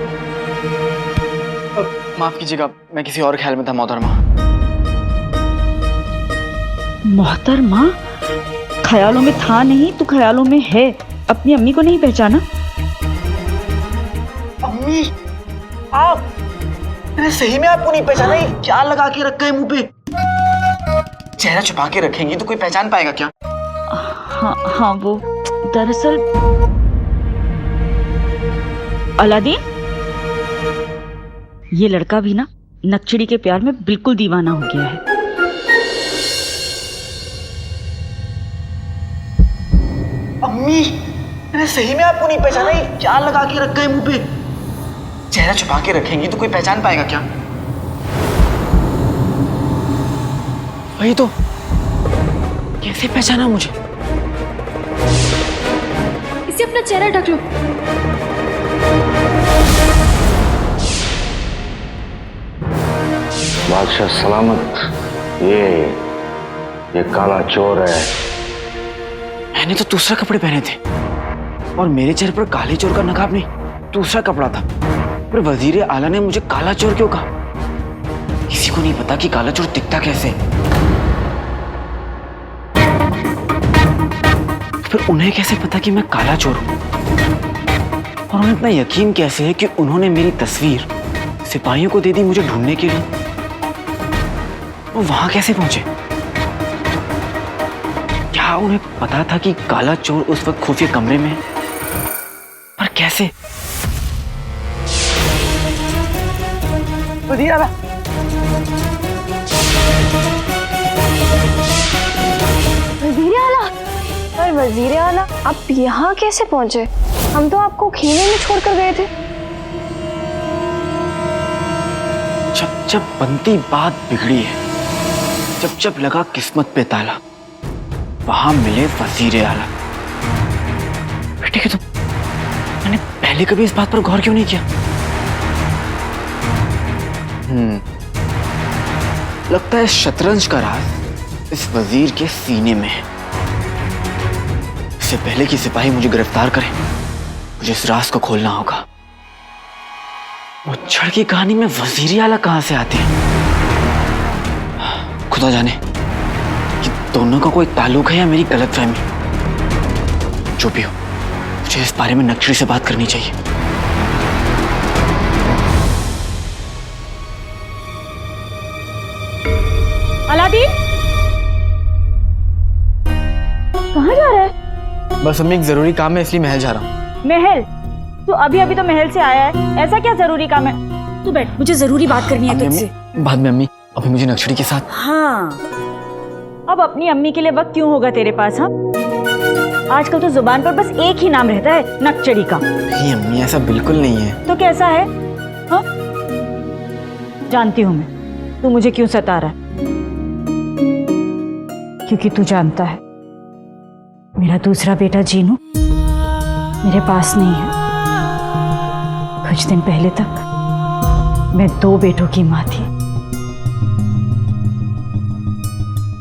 माफ कीजिएगा, मैं किसी और ख्याल में था मोहतरमा। मोहतरमा? ख्यालों में था नहीं तो ख्यालों में है। अपनी अम्मी को नहीं पहचाना? अम्मी, आप? मैंने सही में आपको नहीं पहचाना? ये क्या लगा के रखा है मुंह पे? चेहरा छुपा के रखेंगी तो कोई पहचान पाएगा क्या? हाँ वो दरअसल अलादीन, ये लड़का भी ना नक्चड़ी के प्यार में बिल्कुल दीवाना हो गया है। अम्मी, मैंने सही में आपको नहीं पहचाना? ये क्या लगा के रखा है मुंह पे? चेहरा छुपा के रखेंगी तो कोई पहचान पाएगा क्या? वही तो, कैसे पहचाना मुझे? इसे अपना चेहरा ढक लो। बादशाह सलामत, ये काला चोर है। मैंने तो दूसरा कपड़े पहने थे और मेरे चेहरे पर काले चोर का नकाब नहीं, दूसरा कपड़ा था। पर वजीर आला ने मुझे काला चोर क्यों कहा? किसी को नहीं पता कि काला चोर दिखता कैसे। फिर उन्हें कैसे पता कि मैं काला चोर हूं? और उन्हें इतना यकीन कैसे है कि उन्होंने मेरी तस्वीर सिपाहियों को दे दी मुझे ढूंढने के लिए? वो वहां कैसे पहुंचे? क्या उन्हें पता था कि काला चोर उस वक्त खुफिया कमरे में है? पर कैसे? वजीर आला, वजीर आला, पर वजीर आला आप यहाँ कैसे पहुँचे? हम तो आपको खेमे में छोड़कर गए थे। जब जब बनती बात बिगड़ी है, जब जब लगा किस्मत पे ताला, वहां मिले वजीर आला। बेटे तो मैंने पहले कभी इस बात पर गौर क्यों नहीं किया? लगता है शतरंज का राज इस वजीर के सीने में है। इससे पहले कि सिपाही मुझे गिरफ्तार करें, मुझे इस राज को खोलना होगा। मुच्छड़ की कहानी में वजीर आला कहां से आते हैं? खुदा जाने कि दोनों का कोई ताल्लुक है या मेरी गलतफहमी। जो भी हो, मुझे इस बारे में नक्शरी से बात करनी चाहिए। अलादीन, कहाँ जा रहा है? बस अम्मी, एक जरूरी काम है इसलिए महल जा रहा हूँ। महल? तो अभी तो महल से आया है, ऐसा क्या जरूरी काम है? तू बैठ, मुझे जरूरी बात करनी है तुझसे। बाद में अम्मी, अभी मुझे नक्शड़ी के साथ। हाँ, अब अपनी अम्मी के लिए वक्त क्यों होगा तेरे पास? हाँ, आजकल तो जुबान पर बस एक ही नाम रहता है, नक्चड़ी का। नहीं अम्मी, ऐसा बिल्कुल नहीं है। तो कैसा है? हाँ, जानती हूँ मैं तू मुझे क्यों सता रहा है, क्योंकि तू जानता है मेरा दूसरा बेटा जीनू मेरे पास नहीं है। कुछ दिन पहले तक मैं 2 बेटों की माँ थी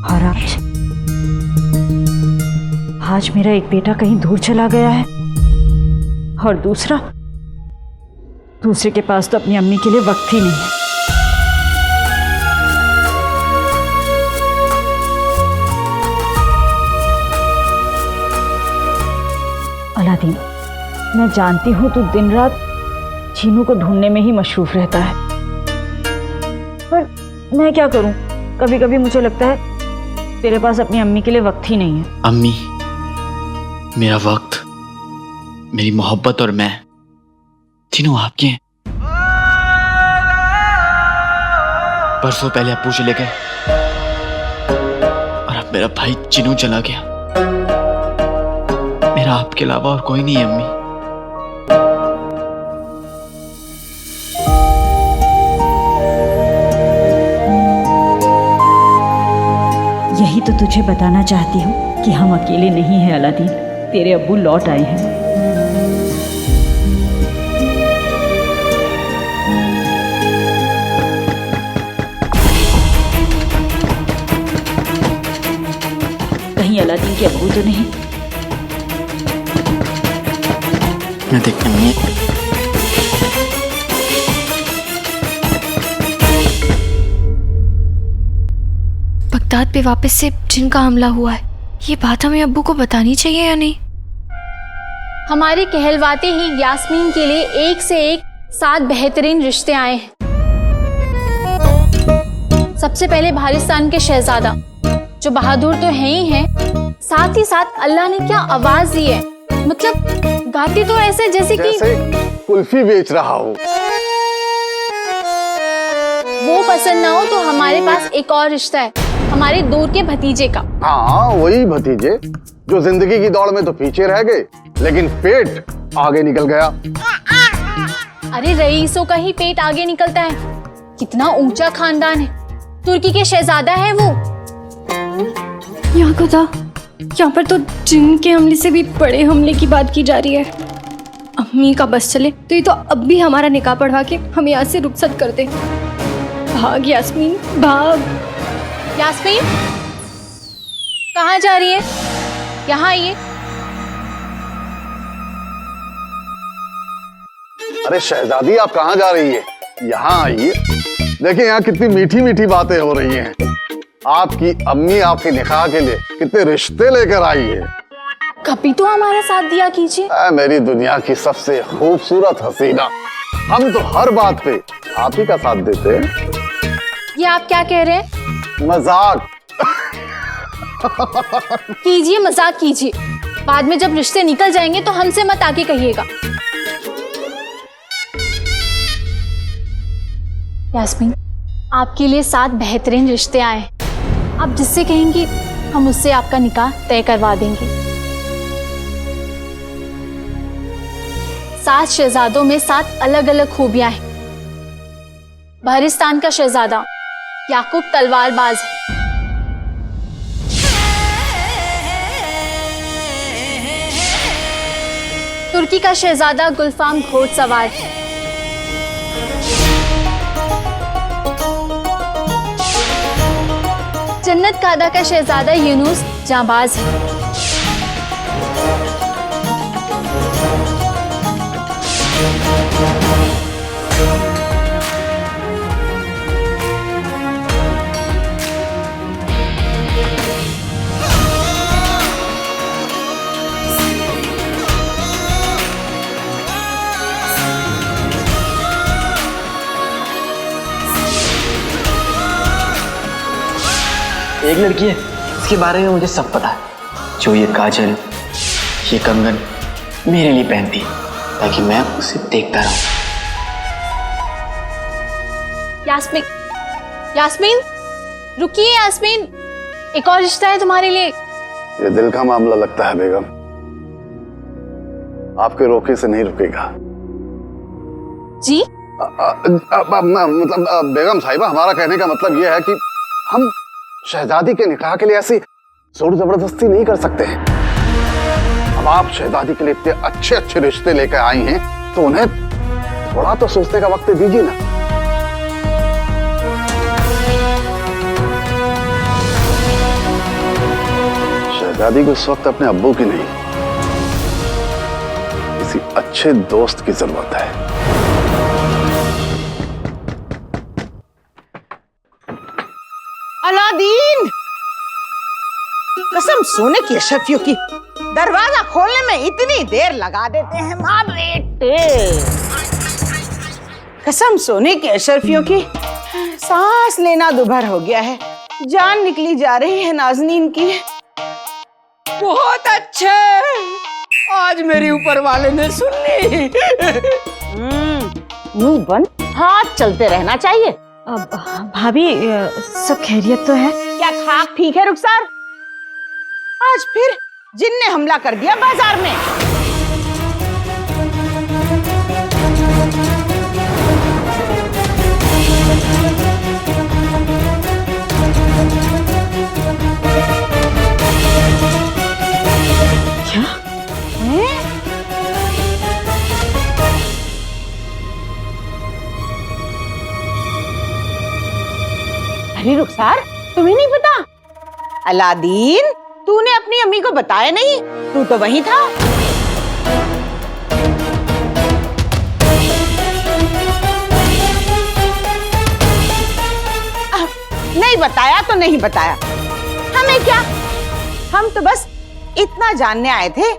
और आज मेरा एक बेटा कहीं दूर चला गया है और दूसरे के पास तो अपनी अम्मी के लिए वक्त ही नहीं है। अलादीन, मैं जानती हूँ तू दिन रात चीनू को ढूंढने में ही मशरूफ रहता है, पर मैं क्या करूं? कभी कभी मुझे लगता है तेरे पास अपनी अम्मी के लिए वक्त ही नहीं है। अम्मी, मेरा वक्त, मेरी मोहब्बत और मैं तीनों आपके हैं। परसों पहले अप्पू चले गए और अब मेरा भाई चिनू चला गया। मेरा आपके अलावा और कोई नहीं है अम्मी। यही तो तुझे बताना चाहती हूँ कि हम अकेले नहीं हैं अलादीन, तेरे अब्बू लौट आए हैं। कहीं अलादीन के अब्बू तो नहीं? मैं देखता नहीं। बगदाद पे वापस से जिन का हमला हुआ है, ये बात हमें अब्बू को बतानी चाहिए या नहीं? हमारे कहलवाते ही यास्मीन के लिए एक से एक 7 बेहतरीन रिश्ते आए हैं। सबसे पहले भारिस्तान के शहजादा, जो बहादुर तो हैं ही हैं, साथ ही साथ अल्लाह ने क्या आवाज दी है, मतलब गाती तो ऐसे जैसे कि कुल्फी बेच रहा हो। वो पसंद ना हो तो हमारे पास एक और रिश्ता है, हमारे दूर के भतीजे का। हाँ, वही भतीजे जो जिंदगी की दौड़ में तो पीछे रह गए, लेकिन पेट आगे निकल गया। अरे रईसों का ही पेट आगे निकलता है। कितना ऊंचा खानदान है, तुर्की के शहजादा है वो। यहाँ को था, यहाँ पर तो जिन के हमले से भी बड़े हमले की बात की जा रही है। अम्मी का बस चले तो ये तो अब भी हमारा निकाह पढ़वा के हम यहाँ से रुखसत कर दे। भाग यास्मीन, भाग। यास्मीन, कहाँ जा रही है? यहाँ आइए। अरे शहजादी, आप कहाँ जा रही है? यहाँ आइए। देखिए यहाँ कितनी मीठी मीठी बातें हो रही हैं। आपकी अम्मी आपके निकाह के लिए कितने रिश्ते लेकर आई है। कभी तो हमारा साथ दिया कीजिए। मेरी दुनिया की सबसे खूबसूरत हसीना, हम तो हर बात पे आप ही का साथ देते हैं। ये आप क्या कह रहे हैं? मजाक कीजिए, मजाक कीजिए। बाद में जब रिश्ते निकल जाएंगे तो हमसे मत आके कहिएगा। यास्मीन, आपके लिए 7 बेहतरीन रिश्ते आए हैं। आप जिससे कहेंगी हम उससे आपका निकाह तय करवा देंगे। 7 शहजादों में 7 अलग अलग खूबियां हैं। भारिस्तान का शहजादा याकूब तलवारबाज है। तुर्की का शहजादा गुलफाम घोड़सवार है। जन्नत कादा का शहजादा यूनुस जांबाज है। एक लड़की है, इसके बारे में मुझे सब पता है, जो ये काजल, ये कंगन मेरे लिए पहनती है ताकि मैं उसे देखता रहूं। यास्मीन, यास्मीन, रुकिए यास्मीन, एक और रिश्ता है तुम्हारे लिए। ये दिल का मामला लगता है बेगम, आपके रोके से नहीं रुकेगा। जी? मतलब बेगम साहिबा, हमारा कहने का मतलब यह है कि हम शहजादी के निकाह के लिए ऐसी जोर जबरदस्ती नहीं कर सकते हैं। अब आप शहजादी के लिए इतने अच्छे अच्छे रिश्ते लेकर आई हैं तो उन्हें थोड़ा तो सोचने का वक्त दीजिए ना। दादी को इस वक्त अपने अब्बू की नहीं, किसी अच्छे दोस्त की जरूरत है। अलादीन, कसम सोने की अशरफियों की, दरवाजा खोलने में इतनी देर लगा देते हैं माँ बेटे। कसम सोने की अशरफियों की, सांस लेना दुभर हो गया है, जान निकली जा रही है नाज़नीन की। बहुत अच्छे, आज मेरी ऊपर वाले ने सुन ली। मुंह बंद, हाथ चलते रहना चाहिए। अब भाभी सब खैरियत तो है? क्या खाक ठीक है रुखसार? आज फिर जिन ने हमला कर दिया बाजार में। क्या? अरे रुखसार, तुम्हें नहीं पता? अलादीन, तूने अपनी अम्मी को बताया नहीं? तू तो वहीं था। नहीं बताया तो नहीं बताया, हमें क्या, हम तो बस इतना जानने आए थे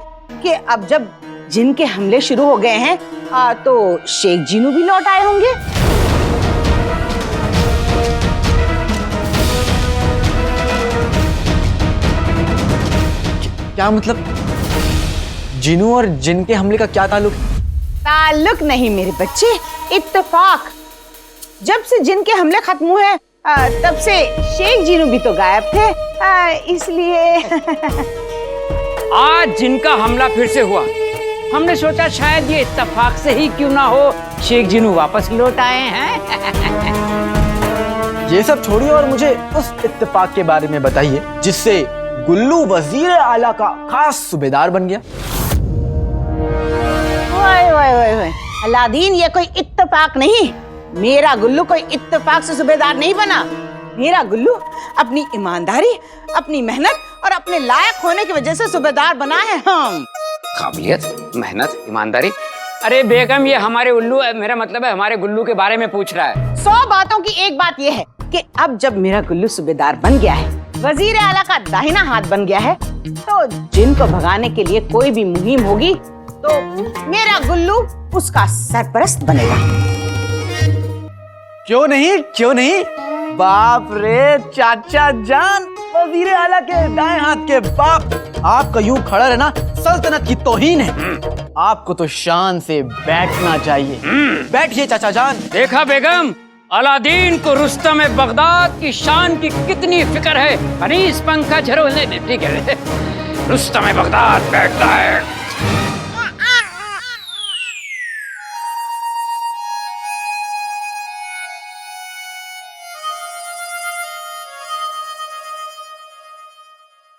कि अब जब जिन के हमले शुरू हो गए हैं तो शेख जीनू भी लौट आए होंगे। क्या मतलब? जिनू और जिन के हमले का क्या ताल्लुक? ताल्लुक नहीं मेरे बच्चे, इत्तेफाक। जब से जिन के हमले खत्म हुए हैं तब से शेख जीनू भी तो गायब थे, इसलिए आज जिनका हमला फिर से हुआ, हमने सोचा शायद ये इत्तेफाक से ही क्यों ना हो, शेख जीनू वापस लौट आए हैं। ये सब छोड़िए और मुझे उस इत्तेफाक के बारे में बताइए जिससे गुल्लू वजीर आला का खास सूबेदार बन गया। ओए ओए ओए ओए, अलादीन, ये कोई इत्तेफाक नहीं। मेरा गुल्लू कोई इत्तेफाक से सूबेदार नहीं बना। मेरा गुल्लू अपनी ईमानदारी, अपनी मेहनत और अपने लायक होने की वजह से सूबेदार बना है। हम काबिलियत, मेहनत, ईमानदारी। अरे बेगम, ये हमारे उल्लू, मेरा मतलब है हमारे गुल्लू के बारे में पूछ रहा है। 100 बातों की एक बात यह है कि अब जब मेरा गुल्लू सूबेदार बन गया है, वजीर आला का दाहिना हाथ बन गया है, तो जिन को भगाने के लिए कोई भी मुहिम होगी तो मेरा गुल्लू उसका सरपरस्त बनेगा। क्यों नहीं, क्यों नहीं? बाप रे चाचा जान, वजीर आला के दाएं हाथ के बाप, आपका यूं खड़ा रहना सल्तनत की तौहीन है। आपको तो शान से बैठना चाहिए। बैठिए चाचा जान। देखा बेगम, अलादीन को रुस्तम बगदाद की शान की कितनी फिक्र है। अनीस पंखा झरोले में, ठीक है, रुस्तम बगदाद बैठता है।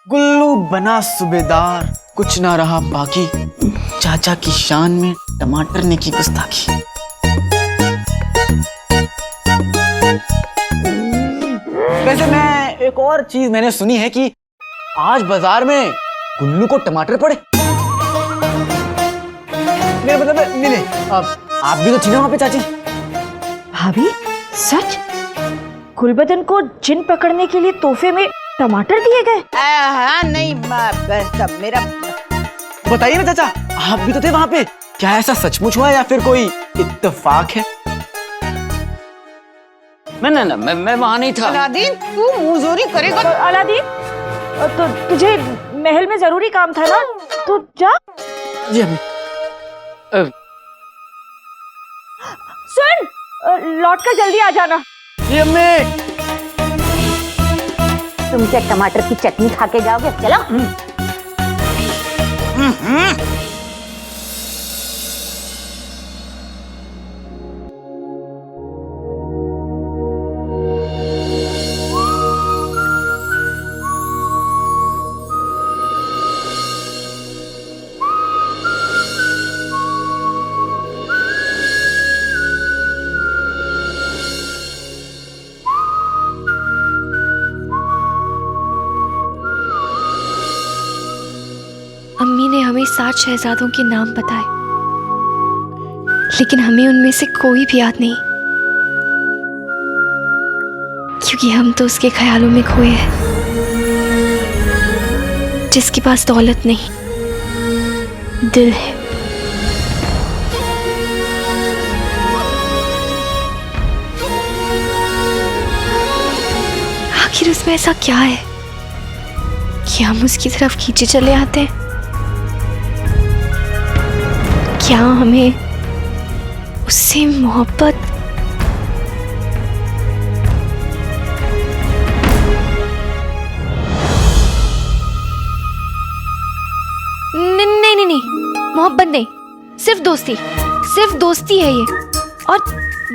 गुल्लू बना सूबेदार, कुछ ना रहा बाकी, चाचा की शान में टमाटर ने की गुस्ताखी। वैसे मैं एक और चीज मैंने सुनी है कि आज बाजार में गुल्लू को टमाटर पड़े। मेरा मतलब मिले। आप भी तो थी ना वहां पे चाची? भाभी सच? गुलबदन को जिन पकड़ने के लिए तोहफे में टमाटर दिए गए? हाँ नहीं, मेरा बताइए ना चाचा, आप भी तो थे वहां पे। क्या ऐसा सचमुच हुआ या फिर कोई इत्तेफाक है? मैं वहां नहीं था। अलादीन, तू मुंहजोरी करेगा? अलादीन, तो तुझे महल में जरूरी काम था ना, तो जा। जी अम्मी। सुन, लौट कर जल्दी आ जाना। जी अम्मी। तुम क्या टमाटर की चटनी खा के जाओगे? चलो। उसने हमें 7 शहजादों के नाम बताए, लेकिन हमें उनमें से कोई भी याद नहीं, क्योंकि हम तो उसके ख्यालों में खोए हैं, जिसके पास दौलत नहीं, दिल है। आखिर उसमें ऐसा क्या है कि हम उसकी तरफ खींचे चले आते हैं? क्या हमें उससे मोहब्बत? नहीं, मोहब्बत नहीं, सिर्फ दोस्ती है ये। और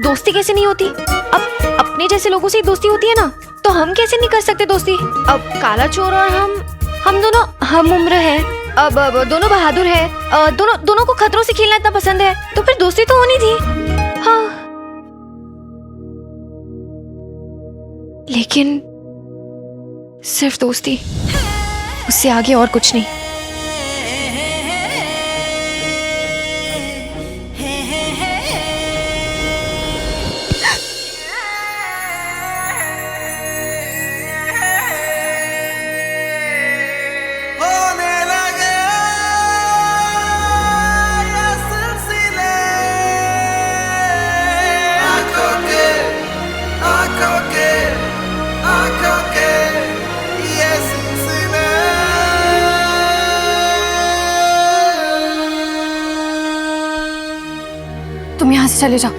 दोस्ती कैसे नहीं होती? अब अपने जैसे लोगों से ही दोस्ती होती है ना, तो हम कैसे नहीं कर सकते दोस्ती? अब काला चोर और हम दोनों हम उम्र हैं, अब दोनों बहादुर हैं, दोनों को खतरों से खेलना इतना पसंद है, तो फिर दोस्ती तो होनी थी। हाँ, लेकिन सिर्फ दोस्ती, उससे आगे और कुछ नहीं। तुम यहाँ से चले जाओ,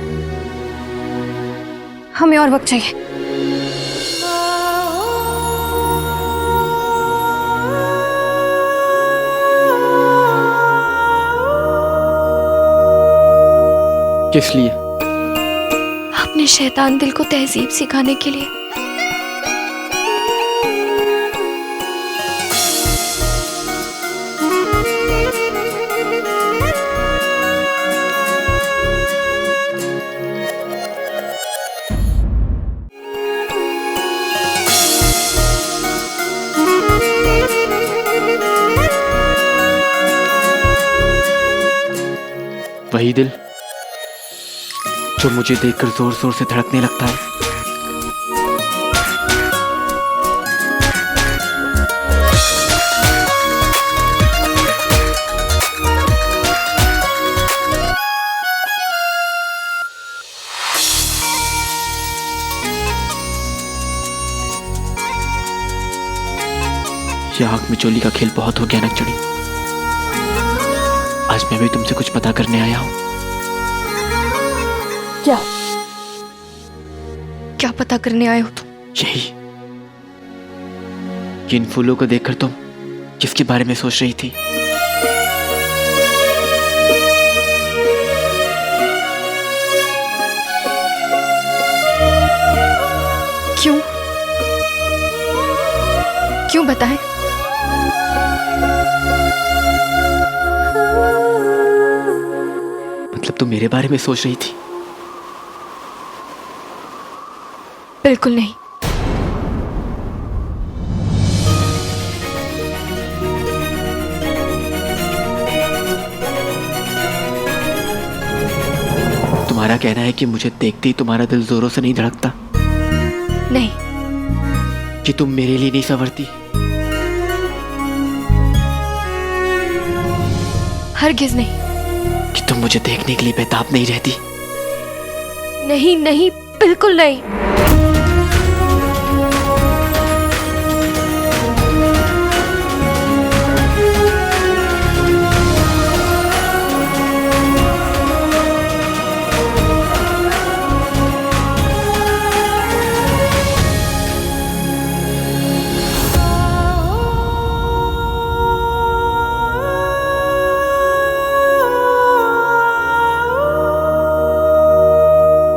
हमें और वक्त चाहिए। किस लिए? अपने शैतान दिल को तहजीब सिखाने के लिए। वही दिल जो मुझे देखकर जोर जोर से धड़कने लगता है। यह आंख में चोली का खेल बहुत हो गया नकचड़ी। आज मैं भी तुमसे कुछ पता करने आया हूं। क्या पता करने आए हो तुम? यही कि इन फूलों को देखकर तुम किसके बारे में सोच रही थी? क्यों बताएं? मतलब तुम मेरे बारे में सोच रही थी? बिल्कुल नहीं। तुम्हारा कहना है कि मुझे देखते ही तुम्हारा दिल जोरों से नहीं धड़कता? नहीं। कि तुम मेरे लिए नहीं संवरती? हरगिज नहीं। कि तुम मुझे देखने के लिए बेताब नहीं रहती? नहीं नहीं, बिल्कुल नहीं।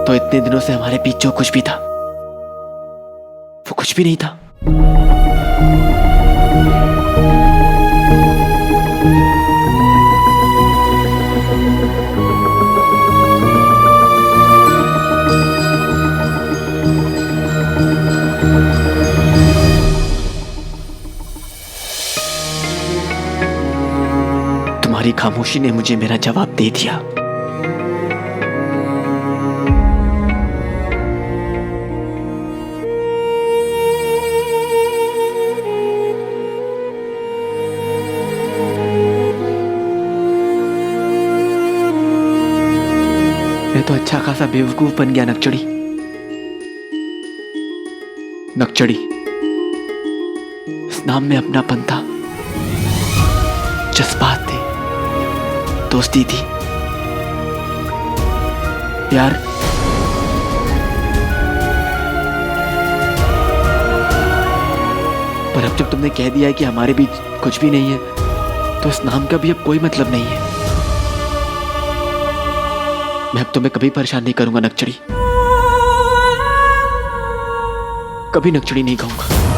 तो इतने दिनों से हमारे बीच जो कुछ भी था वो कुछ भी नहीं था। तुम्हारी खामोशी ने मुझे मेरा जवाब दे दिया। मैं तो अच्छा खासा बेवकूफ बन गया नकचड़ी। नकचड़ी, इस नाम में अपनापन था, जज्बात थे, दोस्ती थी, प्यार। पर अब जब तुमने कह दिया है कि हमारे बीच कुछ भी नहीं है, तो इस नाम का भी अब कोई मतलब नहीं है। मैं अब तुम्हें कभी परेशान नहीं करूंगा नकचड़ी, कभी नकचड़ी नहीं कहूंगा।